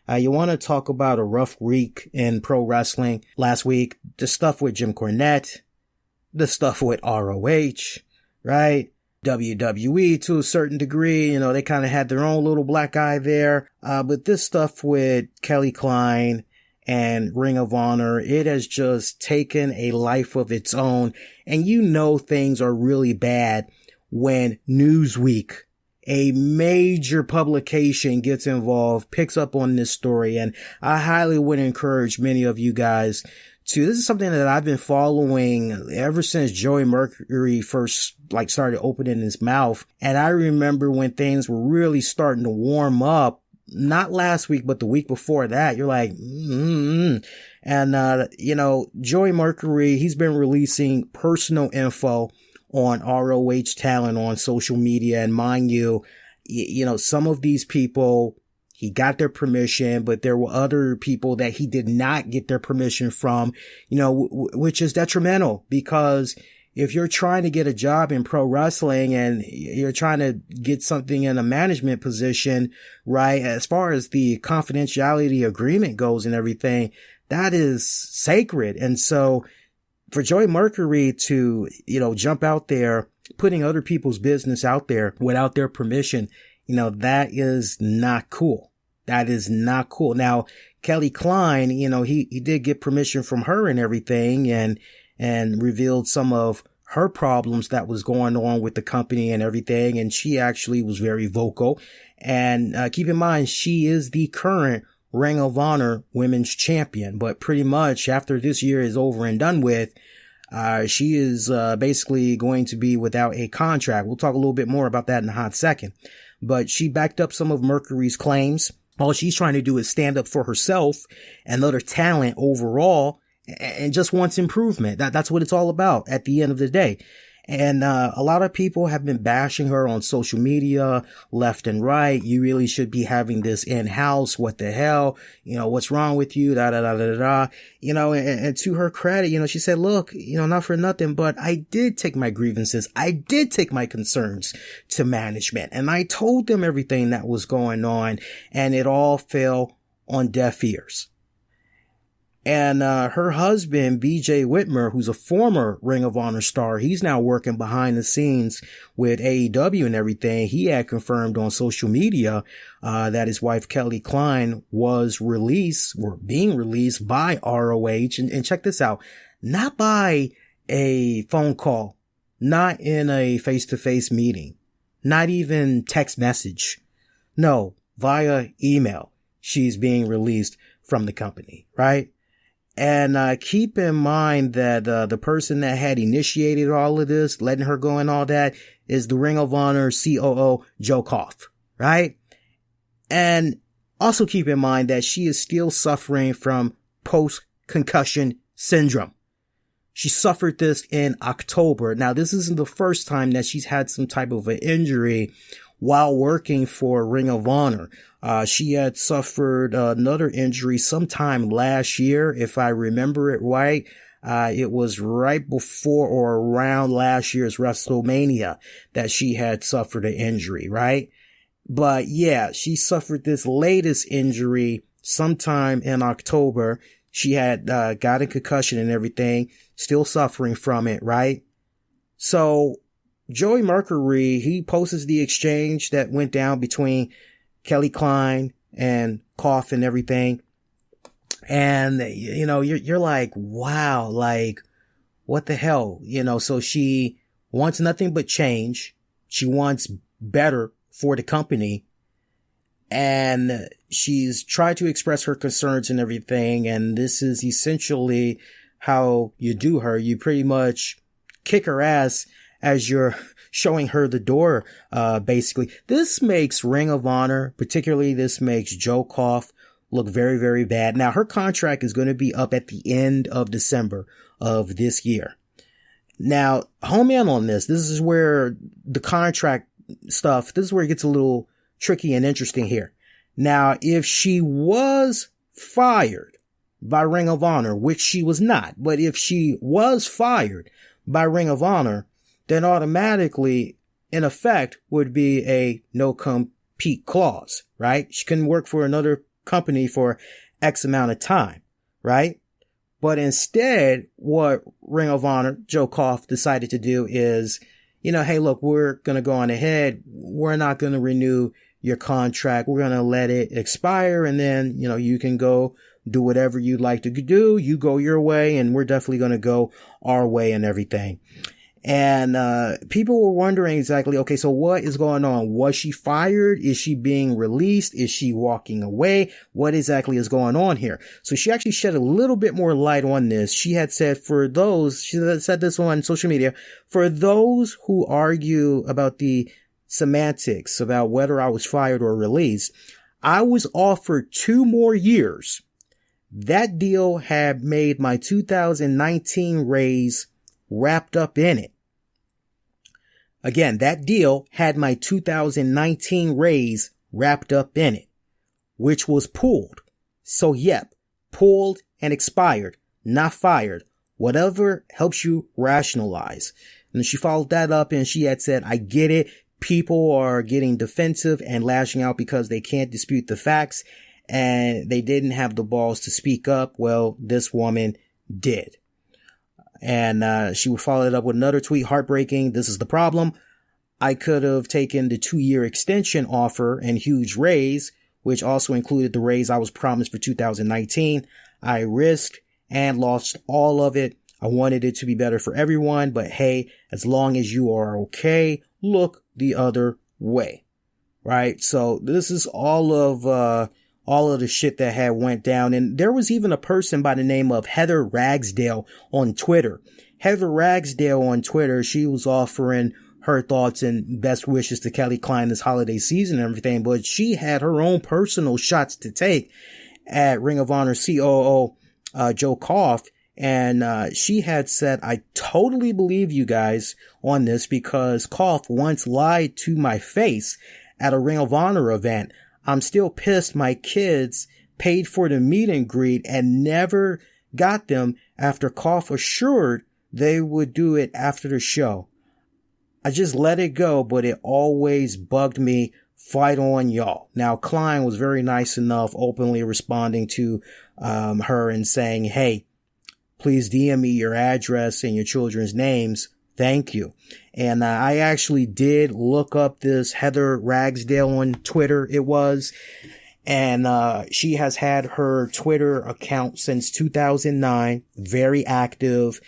You want to talk about a rough week in pro wrestling last week, the stuff with Jim Cornette, the stuff with ROH, right? WWE to a certain degree, they kind of had their own little black eye there. But this stuff with Kelly Klein and Ring of Honor, it has just taken a life of its own. And things are really bad when Newsweek, a major publication, gets involved, picks up on this story. And I highly would encourage many of you guys to, this is something that I've been following ever since Joey Mercury first started opening his mouth. And I remember when things were really starting to warm up, not last week, but the week before that, you're like, And, Joey Mercury, he's been releasing personal info on ROH talent on social media. And mind you, some of these people, he got their permission, but there were other people that he did not get their permission from, which is detrimental, because if you're trying to get a job in pro wrestling and you're trying to get something in a management position, right, as far as the confidentiality agreement goes and everything, that is sacred. And so for Joey Mercury to, jump out there, putting other people's business out there without their permission, that is not cool. That is not cool. Now, Kelly Klein, he did get permission from her and everything, and revealed some of her problems that was going on with the company and everything. And she actually was very vocal. And keep in mind, she is the current Ring of Honor Women's Champion. But pretty much after this year is over and done with, she is basically going to be without a contract. We'll talk a little bit more about that in a hot second. But she backed up some of Mercury's claims. All she's trying to do is stand up for herself and other talent overall, and just wants improvement. That's what it's all about at the end of the day. And a lot of people have been bashing her on social media left and right. You really should be having this in-house. What the hell? What's wrong with you? And to her credit, she said, look, not for nothing, but I did take my grievances. I did take my concerns to management, and I told them everything that was going on, and it all fell on deaf ears. And her husband, BJ Whitmer, who's a former Ring of Honor star, he's now working behind the scenes with AEW and everything. He had confirmed on social media that his wife, Kelly Klein, was being released by ROH. And check this out, not by a phone call, not in a face-to-face meeting, not even text message. No, via email. She's being released from the company, right? And keep in mind that the person that had initiated all of this, letting her go and all that, is the Ring of Honor COO, Joe Koff, right? And also keep in mind that she is still suffering from post-concussion syndrome. She suffered this in October. Now, this isn't the first time that she's had some type of an injury while working for Ring of Honor. She had suffered another injury sometime last year, if I remember it right. It was right before or around last year's WrestleMania that she had suffered an injury, right? But yeah, she suffered this latest injury sometime in October. She had got a concussion and everything, still suffering from it, right? So Joey Mercury, he posts the exchange that went down between Kelly Klein and Koff and everything. And, you're like, wow, like, what the hell? So she wants nothing but change. She wants better for the company. And she's tried to express her concerns and everything. And this is essentially how you do her. You pretty much kick her ass as you're showing her the door, basically. This makes Ring of Honor, particularly this makes Joe Koff, look very, very bad. Now, her contract is going to be up at the end of December of this year. Now, home in on this. This is where the contract stuff, this is where it gets a little tricky and interesting here. Now, if she was fired by Ring of Honor, which she was not, but if she was fired by Ring of Honor, then automatically, in effect, would be a no-compete clause, right? She couldn't work for another company for X amount of time, right? But instead, what Ring of Honor, Joe Koff, decided to do is, hey, look, we're going to go on ahead. We're not going to renew your contract. We're going to let it expire. And then, you can go do whatever you'd like to do. You go your way, and we're definitely going to go our way and everything. And people were wondering exactly, okay, so what is going on? Was she fired? Is she being released? Is she walking away? What exactly is going on here? So she actually shed a little bit more light on this. She had said she said this on social media, for those who argue about the semantics about whether I was fired or released, I was offered 2 more years. That deal had made my 2019 raise wrapped up in it. Again, that deal had my 2019 raise wrapped up in it, which was pulled. So yep, pulled and expired, not fired. Whatever helps you rationalize. And she followed that up and she had said, I get it. People are getting defensive and lashing out because they can't dispute the facts and they didn't have the balls to speak up. Well, this woman did. And she would follow it up with another tweet, heartbreaking. This is the problem. I could have taken the 2-year extension offer and huge raise, which also included the raise I was promised for 2019. I risked and lost all of it. I wanted it to be better for everyone, but hey, as long as you are okay, look the other way. Right? So this is all of the shit that had went down. And there was even a person by the name of Heather Ragsdale on Twitter. Heather Ragsdale on Twitter, she was offering her thoughts and best wishes to Kelly Klein this holiday season and everything, but she had her own personal shots to take at Ring of Honor COO Joe Koff. And she had said, I totally believe you guys on this because Koff once lied to my face at a Ring of Honor event. I'm still pissed my kids paid for the meet and greet and never got them after Koff assured they would do it after the show. I just let it go, but it always bugged me. Fight on, y'all. Now, Klein was very nice enough, openly responding to her and saying, hey, please DM me your address and your children's names. Thank you. And I actually did look up this Heather Ragsdale on Twitter, it was. And she has had her Twitter account since 2009, very active.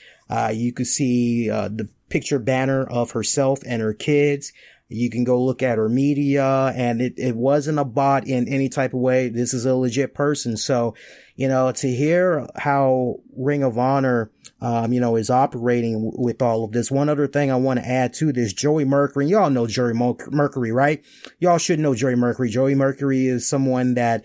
You could see the picture banner of herself and her kids. You can go look at her media, and it wasn't a bot in any type of way. This is a legit person. So, to hear how Ring of Honor, is operating with all of this. One other thing I want to add to this, Joey Mercury. Y'all know Joey Mercury, right? Y'all should know Joey Mercury. Joey Mercury is someone that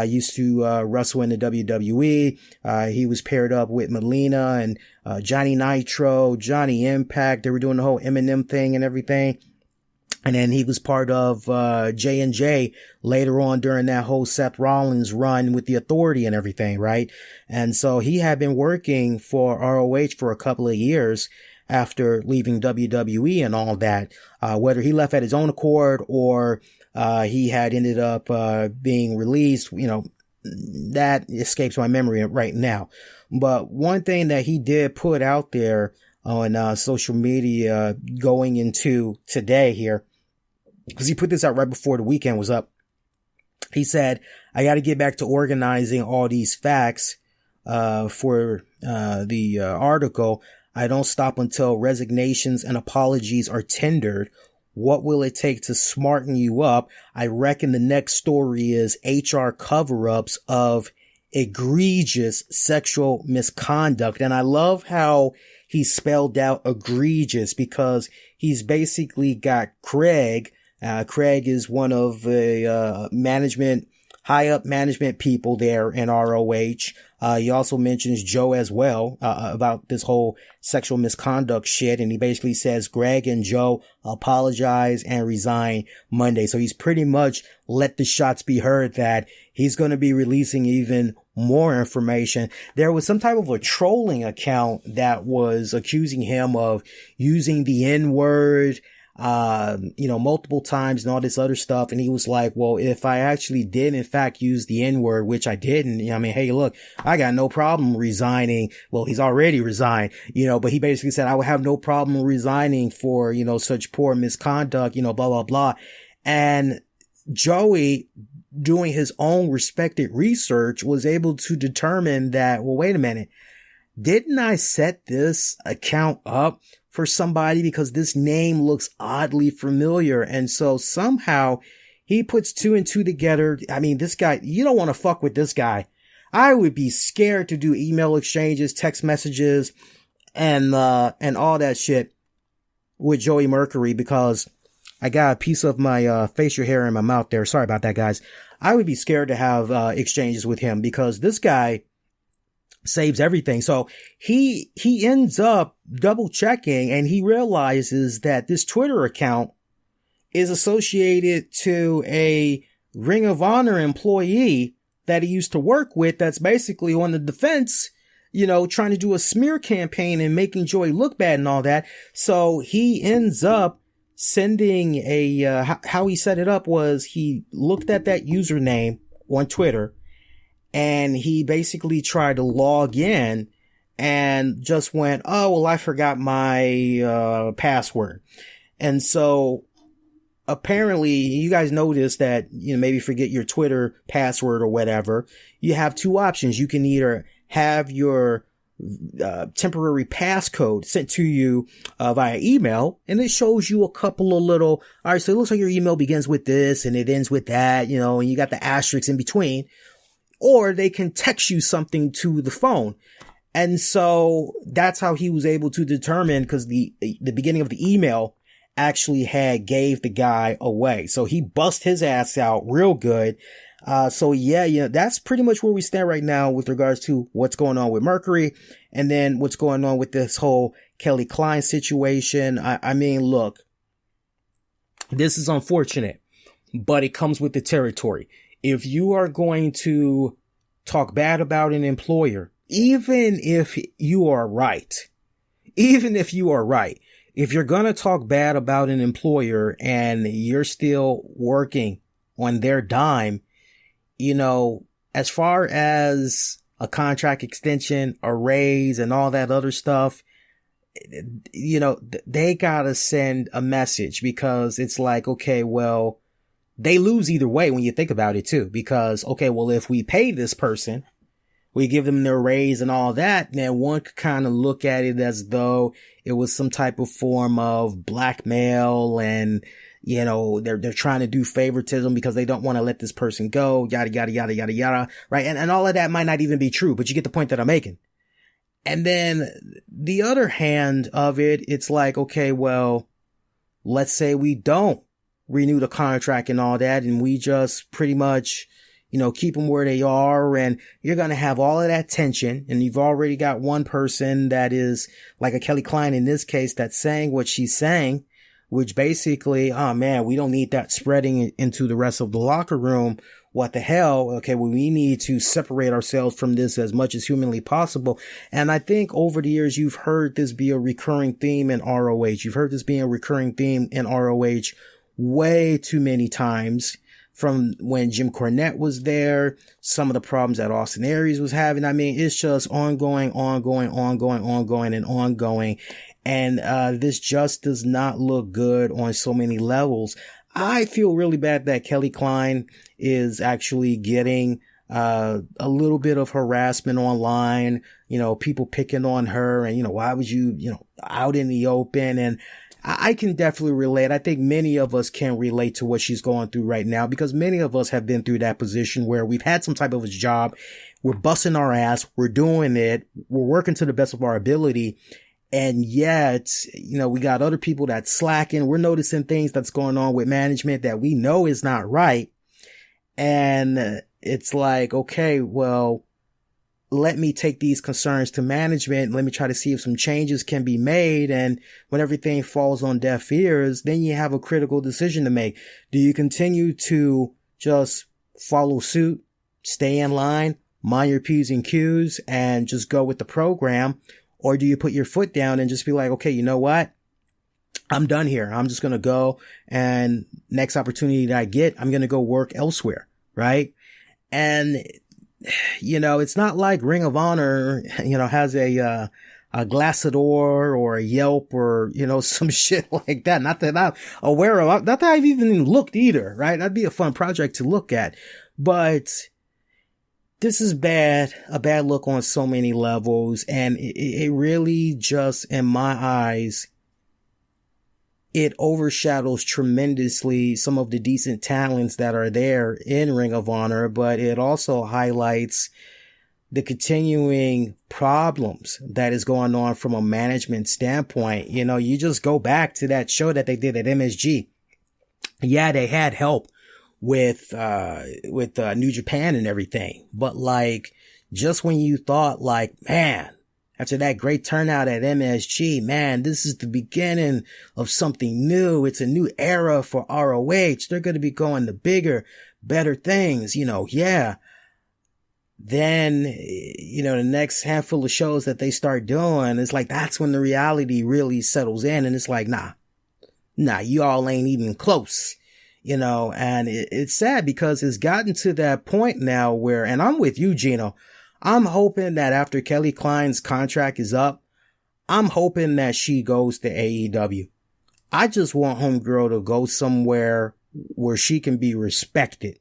used to wrestle in the WWE. He was paired up with Melina and Johnny Nitro, Johnny Impact. They were doing the whole Eminem thing and everything. And then he was part of J&J later on during that whole Seth Rollins run with the Authority and everything, right? And so he had been working for ROH for a couple of years after leaving WWE and all that. Whether he left at his own accord or he had ended up being released, that escapes my memory right now. But one thing that he did put out there on social media going into today here, because he put this out right before the weekend was up. He said, I got to get back to organizing all these facts for the article. I don't stop until resignations and apologies are tendered. What will it take to smarten you up? I reckon the next story is HR cover-ups of egregious sexual misconduct. And I love how he spelled out egregious because he's basically got Craig. Craig is one of the high up management people there in ROH. He also mentions Joe as well about this whole sexual misconduct shit. And he basically says Greg and Joe apologize and resign Monday. So he's pretty much let the shots be heard that he's going to be releasing even more information. There was some type of a trolling account that was accusing him of using the N-word multiple times and all this other stuff. And he was like, well, if I actually did in fact use the N-word, which I didn't, I mean, hey, look, I got no problem resigning. Well, he's already resigned, but he basically said I would have no problem resigning for, such poor misconduct, blah, blah, blah. And Joey, doing his own respected research, was able to determine that, well, wait a minute, didn't I set this account up for somebody because this name looks oddly familiar? And so somehow he puts two and two together. I mean, this guy, you don't want to fuck with this guy. I would be scared to do email exchanges, text messages, and all that shit with Joey Mercury, because I got a piece of my facial hair in my mouth there. Sorry about that, guys. I would be scared to have exchanges with him because this guy saves everything. So he ends up double checking, and he realizes that this Twitter account is associated to a Ring of Honor employee that he used to work with, that's basically on the defense, trying to do a smear campaign and making Joey look bad and all that. So he ends up sending how he set it up was he looked at that username on Twitter, and he basically tried to log in and just went, oh, well, I forgot my password. And so apparently you guys noticed that, maybe forget your Twitter password or whatever. You have two options. You can either have your temporary passcode sent to you via email, and it shows you a couple of little, all right, so it looks like your email begins with this and it ends with that, and you got the asterisks in between. Or they can text you something to the phone. And so that's how he was able to determine, because the beginning of the email actually gave the guy away. So he bust his ass out real good. So yeah, that's pretty much where we stand right now with regards to what's going on with Mercury, and then what's going on with this whole Kelly Klein situation. I mean, look, this is unfortunate, but it comes with the territory. If you are going to talk bad about an employer, even if you are right, if you're going to talk bad about an employer and you're still working on their dime, as far as a contract extension, a raise, and all that other stuff, they gotta send a message, because it's like, okay, well, they lose either way when you think about it too, because, okay, well, if we pay this person, we give them their raise and all that, then one could kind of look at it as though it was some type of form of blackmail, and, they're trying to do favoritism because they don't want to let this person go, yada, yada, yada, yada, yada, right? And all of that might not even be true, but you get the point that I'm making. And then the other hand of it, it's like, okay, well, let's say we don't renew the contract and all that, and we just pretty much, keep them where they are, and you're going to have all of that tension, and you've already got one person that is like a Kelly Klein in this case that's saying what she's saying, which basically, oh man, we don't need that spreading into the rest of the locker room. What the hell? Okay, well, we need to separate ourselves from this as much as humanly possible. And I think over the years, you've heard this be a recurring theme in ROH. You've heard this being a recurring theme in ROH way too many times, from when Jim Cornette was there, some of the problems that Austin Aries was having. I mean, it's just ongoing. And this just does not look good on so many levels. I feel really bad that Kelly Klein is actually getting a little bit of harassment online, people picking on her, and, why would you, out in the open? And I can definitely relate. I think many of us can relate to what she's going through right now, because many of us have been through that position where we've had some type of a job. We're busting our ass. We're doing it. We're working to the best of our ability. And yet, we got other people that's slacking. We're noticing things that's going on with management that we know is not right. And it's like, okay, well, let me take these concerns to management. Let me try to see if some changes can be made. And when everything falls on deaf ears, then you have a critical decision to make. Do you continue to just follow suit, stay in line, mind your P's and Q's, and just go with the program? Or do you put your foot down and just be like, okay, you know what? I'm done here. I'm just going to go, and next opportunity that I get, I'm going to go work elsewhere. Right. And, it's not like Ring of Honor, has a Glassdoor or a Yelp or, some shit like that. Not that I'm aware of, not that I've even looked either, right? That'd be a fun project to look at, but this is a bad look on so many levels. And it really just, in my eyes, it overshadows tremendously some of the decent talents that are there in Ring of Honor, but it also highlights the continuing problems that is going on from a management standpoint. You just go back to that show that they did at MSG. Yeah, they had help with New Japan and everything, but just when you thought man, after that great turnout at MSG, man, this is the beginning of something new. It's a new era for ROH. They're going to be going to bigger, better things, yeah. Then, the next handful of shows that they start doing, it's that's when the reality really settles in. And it's nah, you all ain't even close, and it's sad because it's gotten to that point now where, and I'm with you, Gino, I'm hoping that after Kelly Klein's contract is up, I'm hoping that she goes to AEW. I just want homegirl to go somewhere where she can be respected,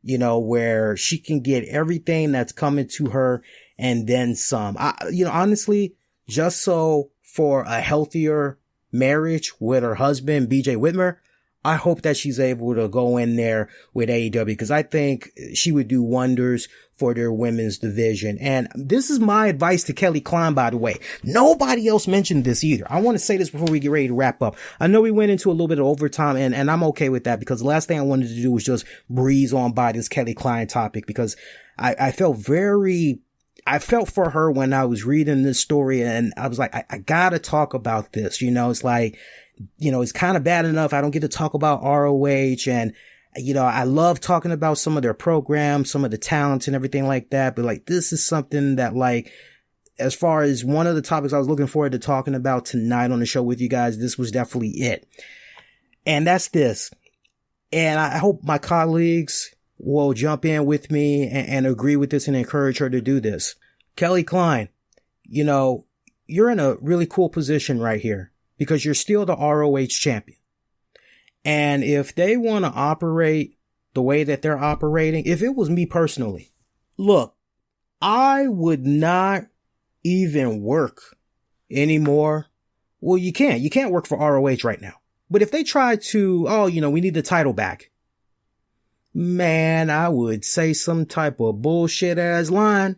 where she can get everything that's coming to her and then some. Honestly, just so for a healthier marriage with her husband, BJ Whitmer, I hope that she's able to go in there with AEW because I think she would do wonders for their women's division. And this is my advice to Kelly Klein, by the way. Nobody else mentioned this either. I want to say this before we get ready to wrap up. I know we went into a little bit of overtime and I'm okay with that because the last thing I wanted to do was just breeze on by this Kelly Klein topic because I felt for her when I was reading this story and I was like, I gotta talk about this. It's kind of bad enough I don't get to talk about ROH and, I love talking about some of their programs, some of the talents and everything like that. But this is something that as far as one of the topics I was looking forward to talking about tonight on the show with you guys, this was definitely it. And that's this. And I hope my colleagues will jump in with me and agree with this and encourage her to do this. Kelly Klein, you're in a really cool position right here because you're still the ROH champion. And if they want to operate the way that they're operating, if it was me personally, look, I would not even work anymore. Well, you can't work for ROH right now. But if they try to, we need the title back. Man, I would say some type of bullshit ass line.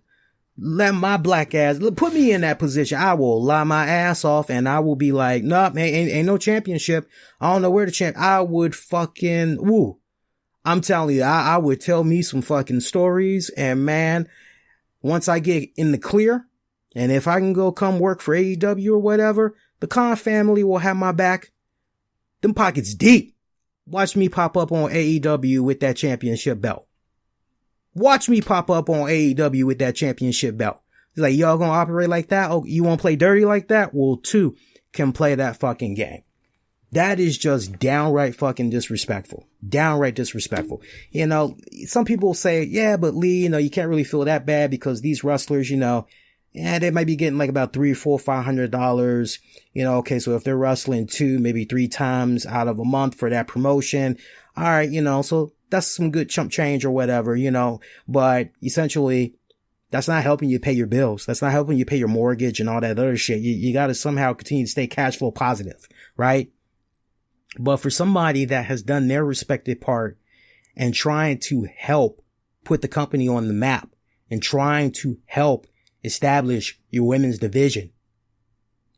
Let my black ass, put me in that position. I will lie my ass off and I will be like, nah, man, ain't no championship. I don't know where the I would fucking, woo. I'm telling you, I would tell me some fucking stories and man, once I get in the clear and if I can go come work for AEW or whatever, the Khan family will have my back. Them pockets deep. Watch me pop up on AEW with that championship belt. Watch me pop up on AEW with that championship belt. It's like, y'all gonna operate like that? Oh, you wanna play dirty like that? Well, two can play that fucking game. That is just downright fucking disrespectful. Downright disrespectful. Some people say, yeah, but Lee, you can't really feel that bad because these wrestlers, they might be getting about $300, $400, $500. Okay, so if they're wrestling 2, maybe 3 times out of a month for that promotion, all right, so that's some good chump change or whatever, but essentially that's not helping you pay your bills. That's not helping you pay your mortgage and all that other shit. You got to somehow continue to stay cash flow positive, right? But for somebody that has done their respected part and trying to help put the company on the map and trying to help establish your women's division,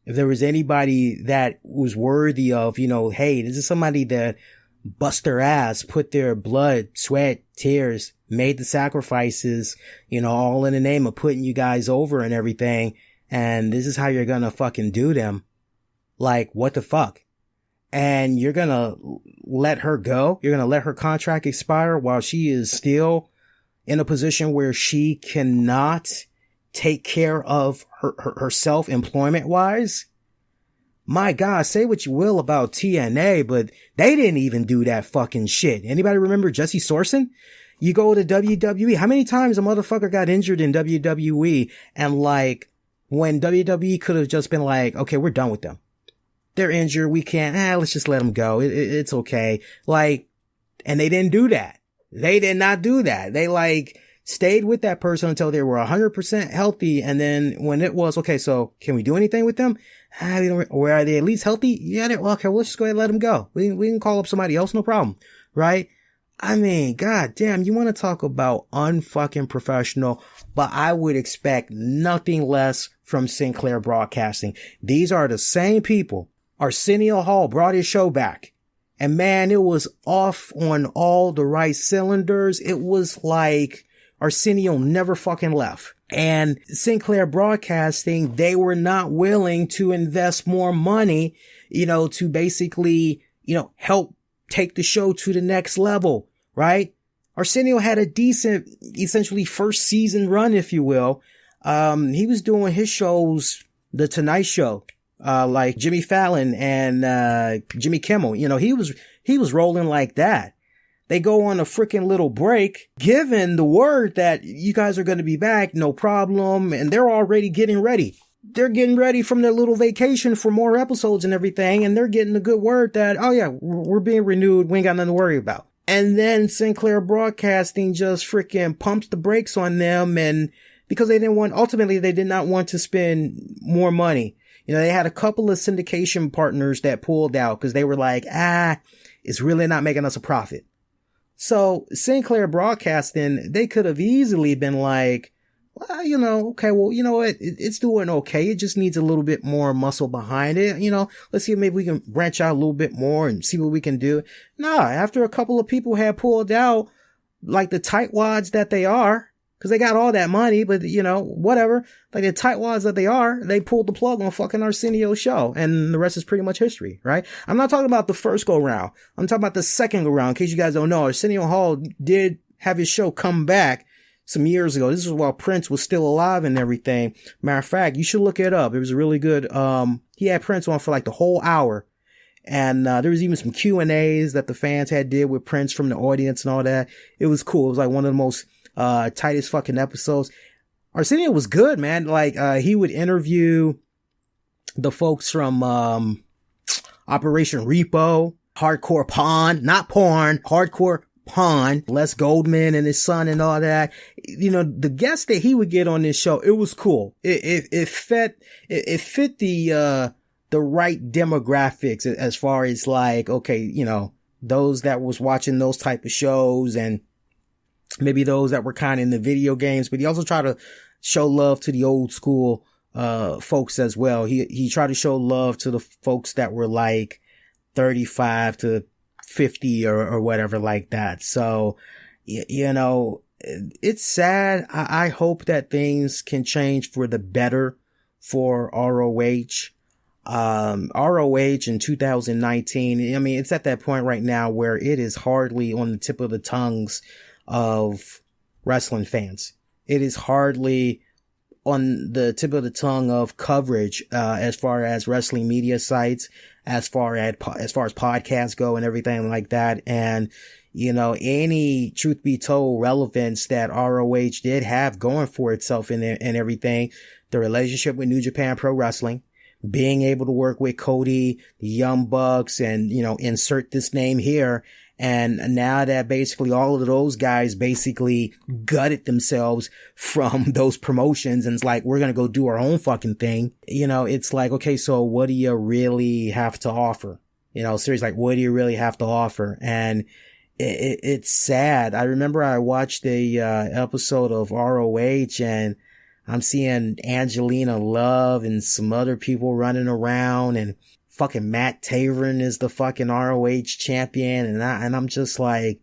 if there was anybody that was worthy of, hey, this is somebody that bust their ass, put their blood, sweat, tears, made the sacrifices, all in the name of putting you guys over and everything. And this is how you're going to fucking do them. What the fuck? And you're going to let her go. You're going to let her contract expire while she is still in a position where she cannot take care of herself employment wise. my God, say what you will about TNA, but they didn't even do that fucking shit. Anybody remember Jesse Sorsen? You go to WWE, how many times a motherfucker got injured in WWE, and like, when WWE could have just been like, okay, we're done with them. They're injured. We can't, let's just let them go. It's okay. Like, and they didn't do that. They did not do that. They like stayed with that person until they were 100% healthy. And then when it was, okay, so can we do anything with them? Or are they at least healthy? Yeah. Okay. Well, let's just go ahead and let them go. We can call up somebody else. No problem. Right? I mean, god damn, you want to talk about unfucking professional, but I would expect nothing less from Sinclair Broadcasting. These are the same people. Arsenio Hall brought his show back, and man, it was off on all the right cylinders. It was like Arsenio never fucking left. And Sinclair Broadcasting, they were not willing to invest more money, to basically, help take the show to the next level, right? Arsenio had a decent, essentially first season run, if you will. He was doing his shows, The Tonight Show, like Jimmy Fallon and, Jimmy Kimmel. He was rolling like that. They go on a freaking little break, given the word that you guys are going to be back, no problem. And they're already getting ready. They're getting ready from their little vacation for more episodes and everything. And they're getting a good word that, oh yeah, we're being renewed. We ain't got nothing to worry about. And then Sinclair Broadcasting just freaking pumps the brakes on them. And because ultimately they did not want to spend more money. They had a couple of syndication partners that pulled out because they were like, it's really not making us a profit. So Sinclair Broadcasting, they could have easily been like, well, okay, well, you know what? It's doing okay. It just needs a little bit more muscle behind it. Let's see if maybe we can branch out a little bit more and see what we can do. No, after a couple of people had pulled out, like the tightwads that they are, because they got all that money, but whatever, like the tightwads that they are, they pulled the plug on fucking Arsenio's show, and the rest is pretty much history, right? I'm not talking about the first go round. I'm talking about the second go round. In case you guys don't know, Arsenio Hall did have his show come back some years ago. This is while Prince was still alive and everything. Matter of fact, you should look it up. It was really good. He had Prince on for like the whole hour. And, there was even some Q&As that the fans had did with Prince from the audience and all that. It was cool. It was like one of the most, tightest fucking episodes. Arsenio was good, man. Like, he would interview the folks from, Operation Repo, Hardcore Pawn, not porn, Hardcore Pawn, Les Goldman and his son and all that. The guests that he would get on this show, it was cool. It fit the right demographics as far as like, okay, those that was watching those type of shows and maybe those that were kind of in the video games, but he also tried to show love to the old school, folks as well. He tried to show love to the folks that were like 35 to 50 or whatever like that. So, it's sad. I hope that things can change for the better for ROH. ROH in 2019. I mean, it's at that point right now where it is hardly on the tip of the tongues of wrestling fans. It is hardly on the tip of the tongue of coverage, as far as wrestling media sites, as far as podcasts go and everything like that. And, any truth be told relevance that ROH did have going for itself and everything, the relationship with New Japan Pro Wrestling, being able to work with Cody, the Young Bucks, and, insert this name here. And now that basically all of those guys basically gutted themselves from those promotions and it's like, we're going to go do our own fucking thing. It's like, okay, so what do you really have to offer? Seriously, like, what do you really have to offer? And it's sad. I remember I watched a, episode of ROH and I'm seeing Angelina Love and some other people running around and fucking Matt Taven is the fucking ROH champion. And I'm just like,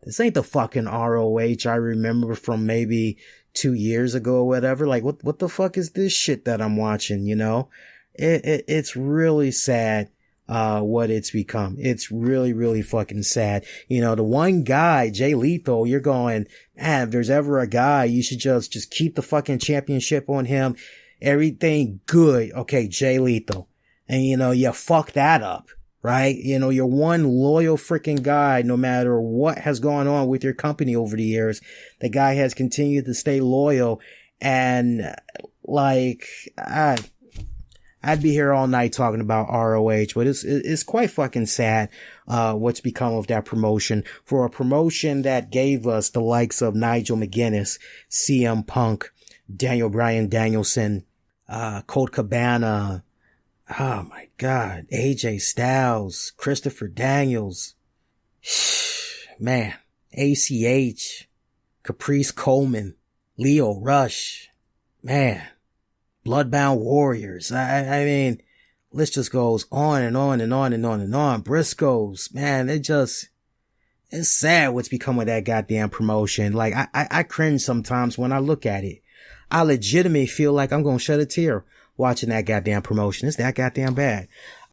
this ain't the fucking ROH I remember from maybe 2 years ago or whatever. Like, what the fuck is this shit that I'm watching? It's really sad, what it's become. It's really, really fucking sad. The one guy, Jay Lethal, you're going, if there's ever a guy, you should just keep the fucking championship on him. Everything good. Okay, Jay Lethal. And, you fuck that up, right? You're one loyal freaking guy, no matter what has gone on with your company over the years. The guy has continued to stay loyal. And like, I'd be here all night talking about ROH, but it's quite fucking sad, what's become of that promotion. For a promotion that gave us the likes of Nigel McGuinness, CM Punk, Daniel Bryan Danielson, Colt Cabana, oh my God, AJ Styles, Christopher Daniels, man, ACH, Caprice Coleman, Leo Rush, man, Bloodbound Warriors. I mean, list just goes on and on and on and on and on. Briscoes, man, it's sad what's become of that goddamn promotion. Like, I cringe sometimes when I look at it. I legitimately feel like I'm gonna shed a tear watching that goddamn promotion. It's that goddamn bad.